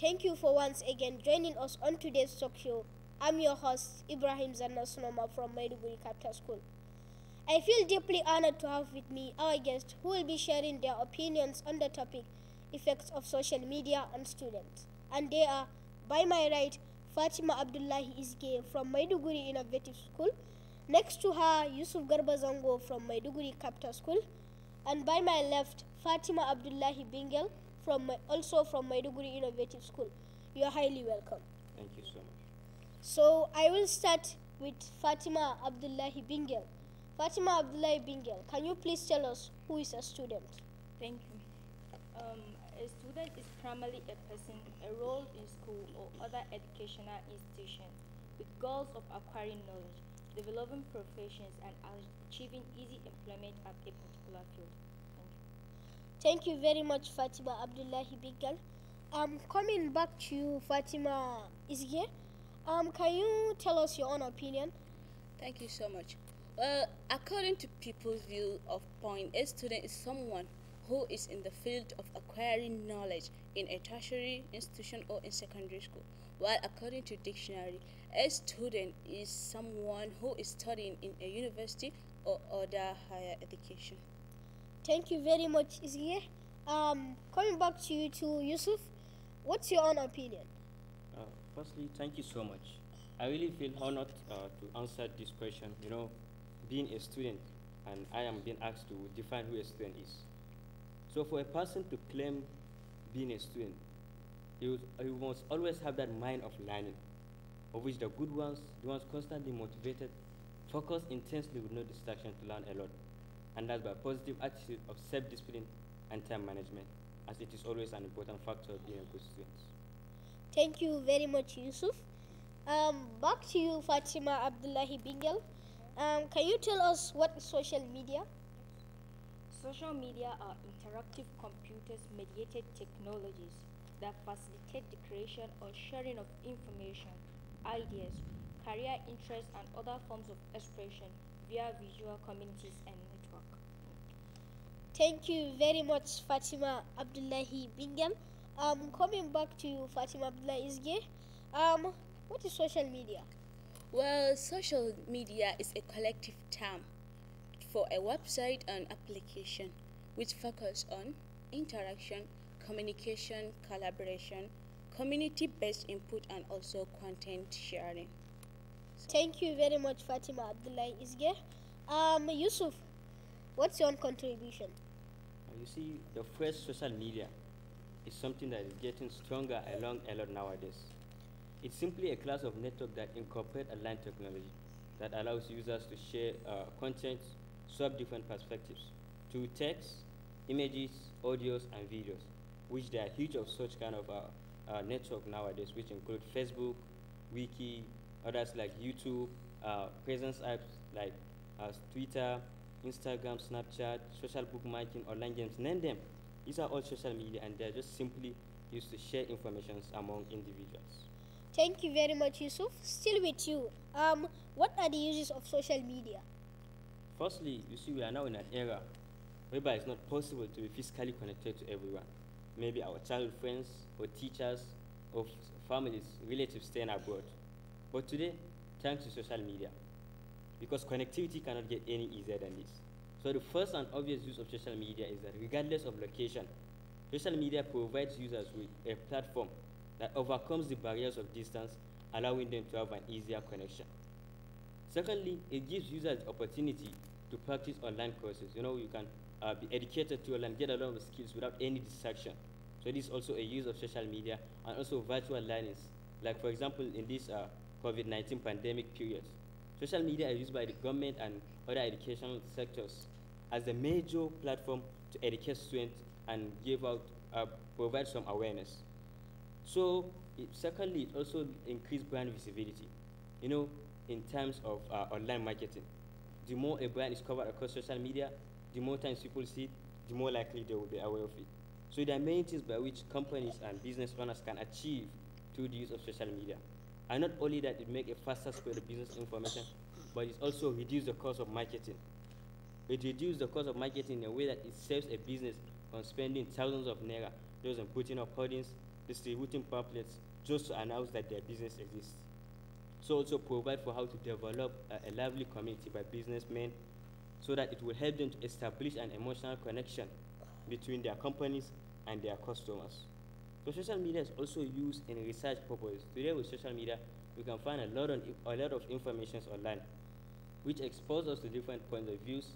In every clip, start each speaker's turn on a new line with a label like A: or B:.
A: thank you for once again joining us on today's talk show. I'm your host, Ibrahim Zanna Sunoma from Maiduguri Capital School. I feel deeply honored to have with me our guests who will be sharing their opinions on the topic effects of social media on students. And they are, by my right, Fatima Abdullahi Isge from Maiduguri Innovative School. Next to her, Yusuf Garba Zango from Maiduguri Capital School. And by my left, Fatima Abdullahi Bingel also from Maiduguri Innovative School. You are highly welcome.
B: Thank you so much.
A: So I will start with Fatima Abdullahi Bingel. Fatima Abdullahi Bingel, can you please tell us who is a student?
C: Thank you. A student is primarily a person enrolled in school or other educational institution with goals of acquiring knowledge, developing professions, and achieving easy employment at a particular field.
A: Thank you very much, Fatima Abdullahi Bingel. Coming back to you, Fatima Isge, can you tell us your own opinion?
D: Thank you so much. Well, according to people's view of point, a student is someone who is in the field of acquiring knowledge in a tertiary institution or in secondary school. While according to dictionary, a student is someone who is studying in a university or other higher education.
A: Thank you very much, Isge. Coming back to you, Yusuf, what's your own opinion?
B: Firstly, thank you so much. I really feel honored to answer this question. Being a student, and I am being asked to define who a student is. So for a person to claim being a student, you must always have that mind of learning, of which the good ones, the ones constantly motivated, focus intensely with no distraction to learn a lot. And that's by a positive attitude of self-discipline and time management, as it is always an important factor of being a good student.
A: Thank you very much, Yusuf. Back to you, Fatima Abdullahi Bingel. Can you tell us what is social media?
C: Social media are interactive computers-mediated technologies that facilitate the creation or sharing of information, ideas, career interests, and other forms of expression via visual communities and network.
A: Thank you very much, Fatima Abdullahi Bingel. Coming back to you, Fatima Abdullahi Isge. What is social media?
D: Well, social media is a collective term for a website and application which focus on interaction, communication, collaboration, community-based input, and also content sharing.
A: Thank you very much, Fatima Abdullahi Isge. Yusuf, what's your own contribution?
B: You see, the phrase social media is something that is getting stronger along a lot nowadays. It's simply a class of network that incorporate aligned technology that allows users to share content, swap different perspectives through text, images, audios, and videos, which there are huge of such kind of network nowadays, which include Facebook, Wiki, others like YouTube, presence apps like Twitter, Instagram, Snapchat, social bookmarking, online games, name them. These are all social media, and they're just simply used to share information among individuals.
A: Thank you very much, Yusuf. Still with you. What are the uses of social media?
B: Firstly, you see, we are now in an era whereby it's not possible to be physically connected to everyone. Maybe our childhood friends, or teachers, or families, relatives staying abroad. But today, thanks to social media, because connectivity cannot get any easier than this. So the first and obvious use of social media is that regardless of location, social media provides users with a platform that overcomes the barriers of distance, allowing them to have an easier connection. Secondly, it gives users the opportunity to practice online courses. You can be educated to and get a lot of skills without any distraction. So this is also a use of social media and also virtual learnings. Like for example, in this COVID-19 pandemic period, social media is used by the government and other educational sectors as the major platform to educate students and provide some awareness. So, secondly, it also increased brand visibility. In terms of online marketing, the more a brand is covered across social media, the more times people see it, the more likely they will be aware of it. So there are many things by which companies and business owners can achieve through the use of social media. And not only that, it makes a faster spread of business information, but it also reduces the cost of marketing. It reduces the cost of marketing in a way that it saves a business from spending thousands of naira just on putting up hoardings, distributing pamphlets just to announce that their business exists. So also provide for how to develop a lively community by businessmen so that it will help them to establish an emotional connection between their companies and their customers. So social media is also used in research purposes. Today with social media, we can find a lot of information online, which expose us to different points of views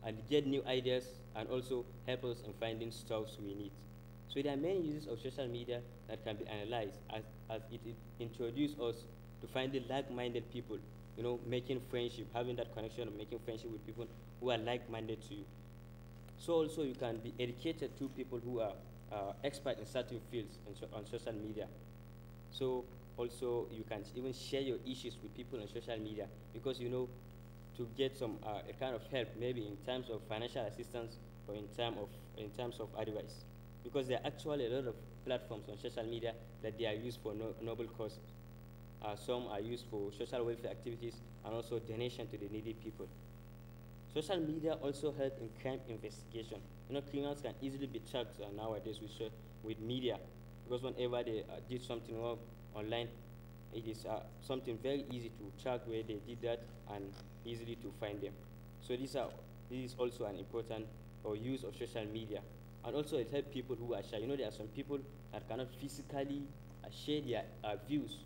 B: and get new ideas and also help us in finding stuffs we need. So there are many uses of social media that can be analyzed as it introduces us to finding like-minded people, making friendship, having that connection of making friendship with people who are like-minded to you. So also you can be educated to people who are expert in certain fields on social media. So also you can even share your issues with people on social media because to get some a kind of help maybe in terms of financial assistance or in terms of advice, because there are actually a lot of platforms on social media that they are used for noble causes. Some are used for social welfare activities and also donation to the needy people. Social media also help in crime investigation. Criminals can easily be tracked nowadays with media, because whenever they did something wrong online, it is something very easy to track where they did that and easily to find them. So this is also an important use of social media. And also it helps people who are shy. There are some people that cannot physically share their views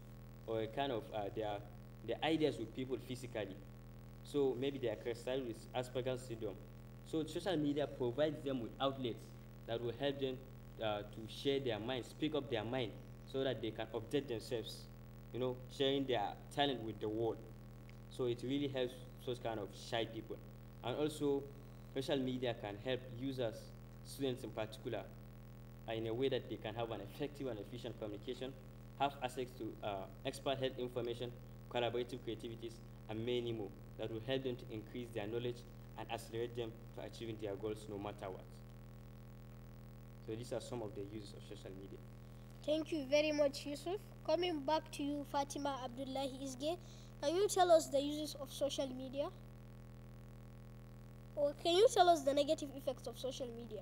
B: or their ideas with people physically. So maybe they are characterized with Asperger's syndrome. So social media provides them with outlets that will help them to share their mind, speak up their mind, so that they can update themselves, sharing their talent with the world. So it really helps those kind of shy people. And also, social media can help users, students in particular, in a way that they can have an effective and efficient communication, have access to expert help information, collaborative creativities, and many more that will help them to increase their knowledge and accelerate them to achieving their goals no matter what. So these are some of the uses of social media.
A: Thank you very much, Yusuf. Coming back to you, Fatima Abdullahi Isge, can you tell us the uses of social media? Or can you tell us the negative effects of social media?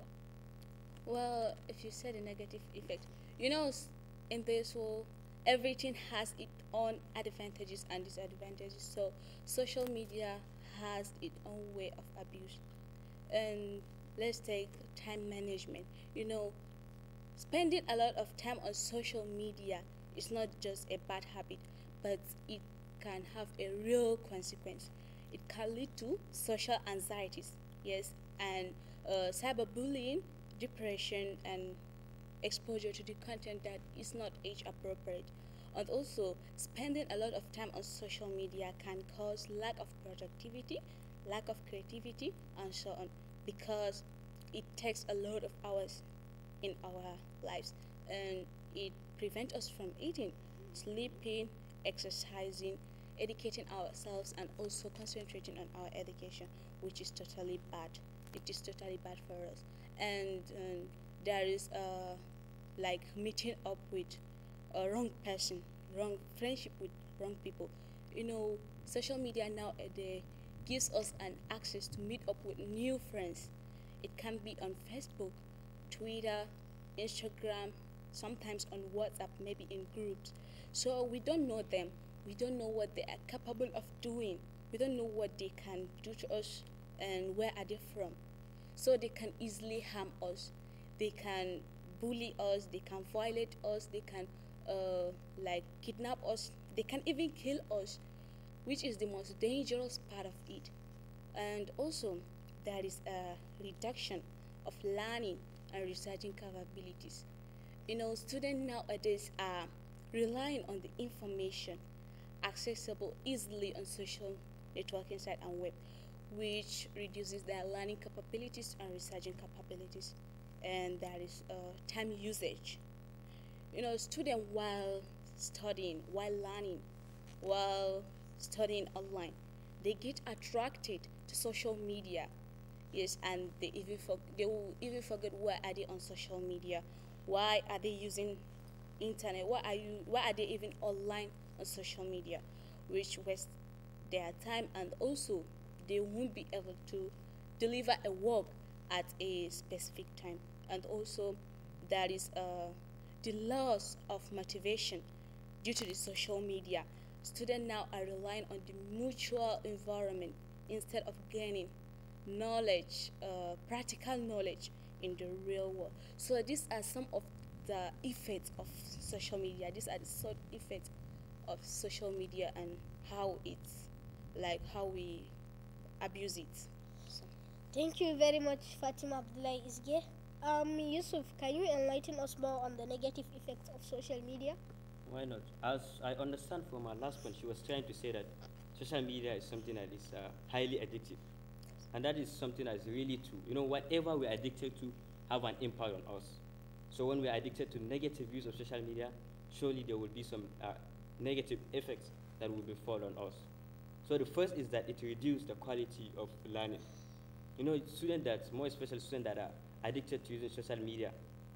D: Well, if you said a negative effect, in this world, everything has its own advantages and disadvantages. So, social media has its own way of abuse. And let's take time management. Spending a lot of time on social media is not just a bad habit, but it can have a real consequence. It can lead to social anxieties, yes, and cyberbullying, depression, and exposure to the content that is not age appropriate. And also, spending a lot of time on social media can cause lack of productivity, lack of creativity, and so on, because it takes a lot of hours in our lives, and it prevents us from eating, sleeping, exercising, educating ourselves, and also concentrating on our education, which is totally bad. It is totally bad for us. And there is like meeting up with a wrong person, wrong friendship with wrong people. Social media nowadays gives us an access to meet up with new friends. It can be on Facebook, Twitter, Instagram, sometimes on WhatsApp, maybe in groups. So we don't know them. We don't know what they are capable of doing. We don't know what they can do to us and where are they from. So they can easily harm us. They can bully us. They can violate us. They can like kidnap us. They can even kill us, which is the most dangerous part of it. And also, there is a reduction of learning and researching capabilities. Students nowadays are relying on the information accessible easily on social networking site and web, which reduces their learning capabilities and researching capabilities. And there is time usage. Students while learning, while studying online, they get attracted to social media. Yes, and they will even forget why are they on social media, why are they using internet, why are they even online on social media, which wastes their time, and also they won't be able to deliver a work at a specific time. And also there is the loss of motivation due to the social media. Students now are relying on the mutual environment instead of gaining knowledge, practical knowledge in the real world. So these are some of the effects of social media. These are the sort effects of social media and how it's like how we abuse it. So.
A: Thank you very much, Fatima Abdullahi Isge. Yusuf, can you enlighten us more on the negative effects of social media?
B: Why not? As I understand from our last point, she was trying to say that social media is something that is highly addictive. And that is something that is really true. You know, whatever we're addicted to have an impact on us. So when we're addicted to negative use of social media, surely there will be some negative effects that will befall on us. So the first is that it reduces the quality of learning. You know, students that, more especially students that are addicted to using social media,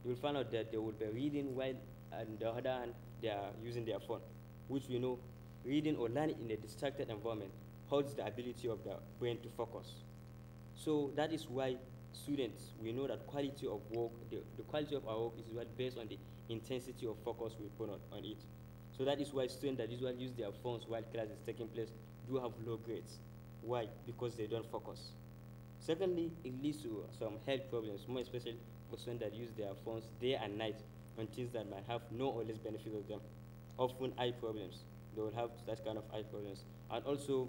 B: you will find out that they will be reading while on the other hand they are using their phone, which we know reading or learning in a distracted environment holds the ability of the brain to focus. So that is why students, we know that quality of work, the quality of our work is based on the intensity of focus we put on it. So that is why students that usually use their phones while class is taking place do have low grades. Why? Because they don't focus. Secondly, it leads to some health problems, more especially for students that use their phones day and night on things that might have no or less benefit of them. Often eye problems. They will have that kind of eye problems. And also,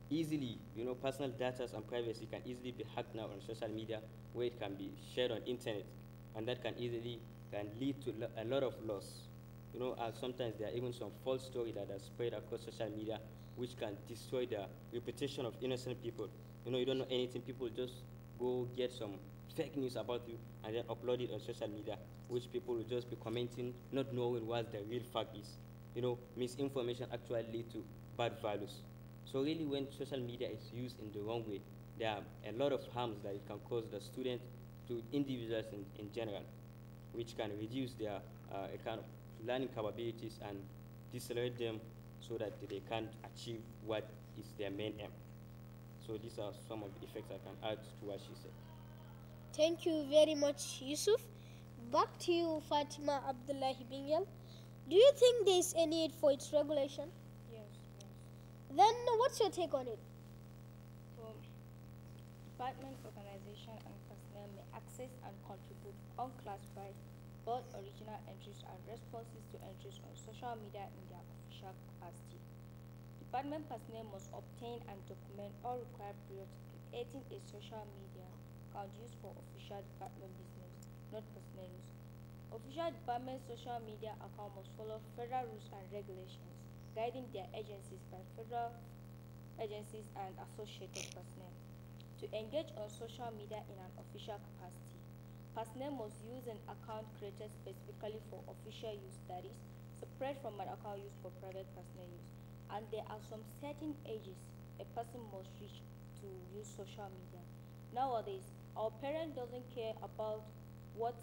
B: easily, you know, personal data and privacy can easily be hacked now on social media, where it can be shared on internet, and that can lead to a lot of loss. You know, sometimes there are even some false stories that are spread across social media, which can destroy the reputation of innocent people. You know, you don't know anything, people just go get some fake news about you and then upload it on social media, which people will just be commenting, not knowing what the real fact is. You know, misinformation actually lead to bad values. So really, when social media is used in the wrong way, there are a lot of harms that it can cause the student to individuals in general, which can reduce their kind of learning capabilities and decelerate them so that they can't achieve what is their main aim. So these are some of the effects I can add to what she said.
A: Thank you very much, Yusuf. Back to you, Fatima Abdullahi Bingel. Do you think there is a need for its regulation?
C: Yes, yes.
A: Then what's your take on it?
C: So, department, organization, and personnel may access and contribute unclassified, both original entries and responses to entries on social media in their official capacity. Department personnel must obtain and document all required prior to creating a social media account used for official department business, not personal use. Official department social media account must follow federal rules and regulations, guiding their agencies by federal agencies and associated personnel. To engage on social media in an official capacity, personnel must use an account created specifically for official use, that is, separate from an account used for private personal use. And there are some certain ages a person must reach to use social media. Nowadays, our parent doesn't care about what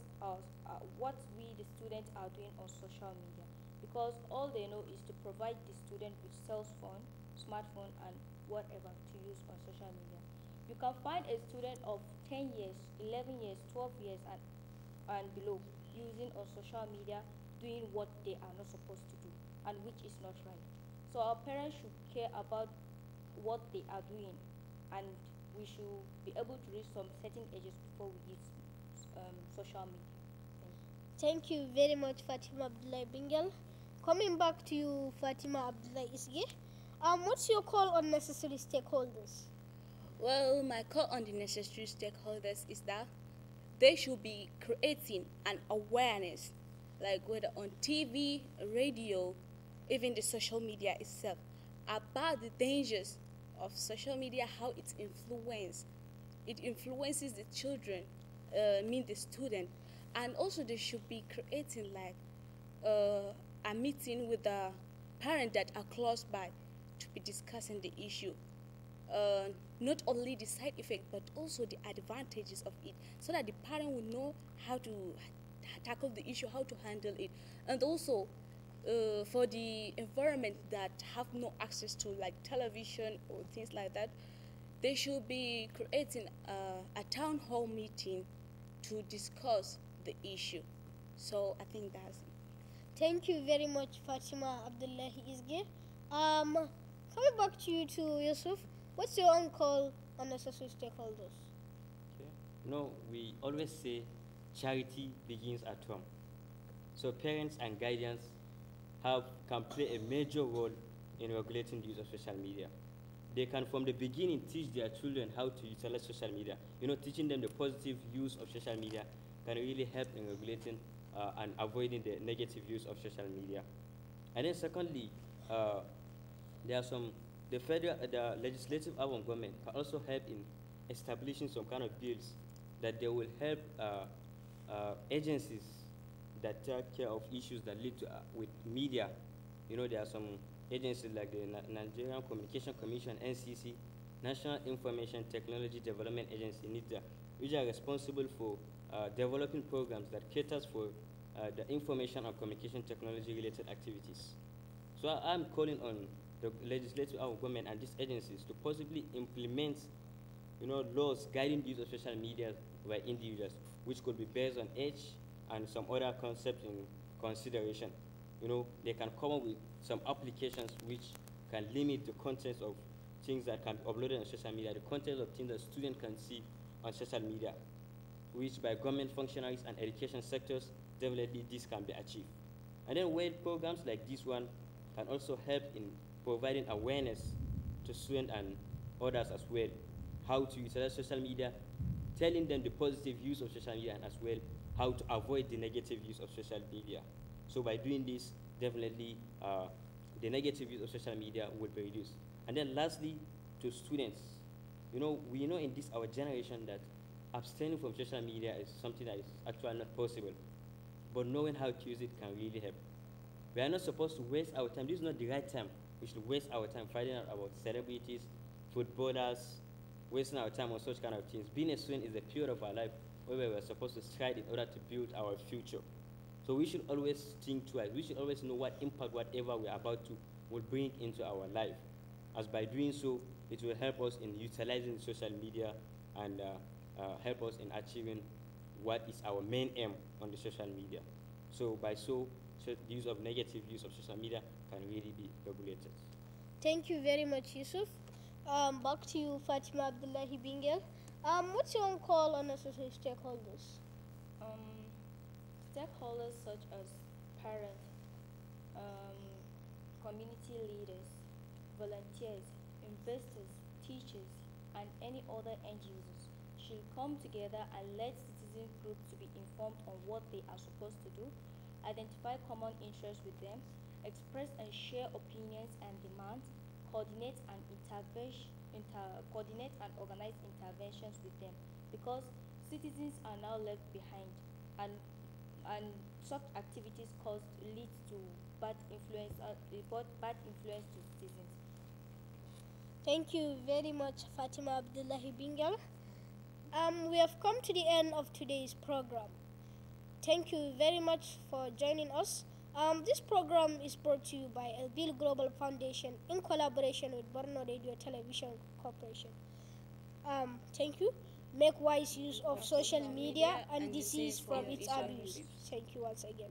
C: we the students are doing on social media, because all they know is to provide the student with cell phone, smartphone, and whatever to use on social media. You can find a student of 10 years, 11 years, 12 years, and below using on social media, doing what they are not supposed to do, and which is not right. So our parents should care about what they are doing, and we should be able to reach some certain ages before we use social media.
A: Thank you very much, Fatima Abdullahi Bingel. Coming back to you, Fatima Abdullahi Isge. What's your call on necessary stakeholders?
D: Well, my call on the necessary stakeholders is that they should be creating an awareness, like whether on TV, radio, even the social media itself, about the dangers of social media, how it influences the children, mean the student, and also they should be creating like a meeting with the parents that are close by to be discussing the issue. Not only the side effect but also the advantages of it, so that the parent will know how to tackle the issue, how to handle it. And also for the environment that have no access to like television or things like that, they should be creating a town hall meeting to discuss the issue. So I think that's
A: Thank you very much, Fatima Abdullahi Isge. Coming back to you to Yusuf, what's your own call on necessary stakeholders?
B: Okay. We always say charity begins at home. So parents and guardians can play a major role in regulating the use of social media. They can, from the beginning, teach their children how to utilize social media. Teaching them the positive use of social media can really help in regulating and avoiding the negative use of social media. And then secondly, uh, there are some the legislative arm of government can also help in establishing some kind of bills that they will help agencies that take care of issues that lead to with media. There are some agencies like the Nigerian Communication Commission (NCC), National Information Technology Development Agency (NITA), which are responsible for developing programs that caters for the information and communication technology related activities. So I'm calling on the legislative arm of government and these agencies to possibly implement, laws guiding the use of social media by individuals, which could be based on age and some other concepts in consideration. They can come up with some applications which can limit the contents of things that can be uploaded on social media, the content of things that students can see on social media, which by government functionaries and education sectors, definitely this can be achieved. And then where programs like this one can also help in providing awareness to students and others as well, how to utilize social media, telling them the positive use of social media and as well how to avoid the negative use of social media. So by doing this, definitely the negative use of social media will be reduced. And then lastly, to students, we know in this our generation that abstaining from social media is something that is actually not possible. But knowing how to use it can really help. We are not supposed to waste our time. This is not the right time. We should waste our time finding out about celebrities, footballers, wasting our time on such kind of things. Being a student is a period of our life where we are supposed to strive in order to build our future. So we should always think twice. We should always know what impact whatever we are about to will bring into our life. As by doing so, it will help us in utilizing social media and help us in achieving what is our main aim on the social media. So by the use of negative use of social media can really be regulated.
A: Thank you very much, Yusuf. Back to you, Fatima Abdullahi Bingel. What's your own call on necessary stakeholders?
C: Um, Stakeholders such as parents, um, community leaders, volunteers, investors, teachers, and any other end users should come together and let citizen groups to be informed on what they are supposed to do, identify common interests with them, express and share opinions and demands, coordinate and organize interventions with them, because citizens are now left behind, and and such activities cause lead to report bad influence to citizens.
A: Thank you very much, Fatima Abdullahi Bingel. We have come to the end of today's program. Thank you very much for joining us. This program is brought to you by El Bill Global Foundation in collaboration with Borno Radio Television Corporation. Thank you. Make wise use of social media and disease from its abuse. Thank you once again.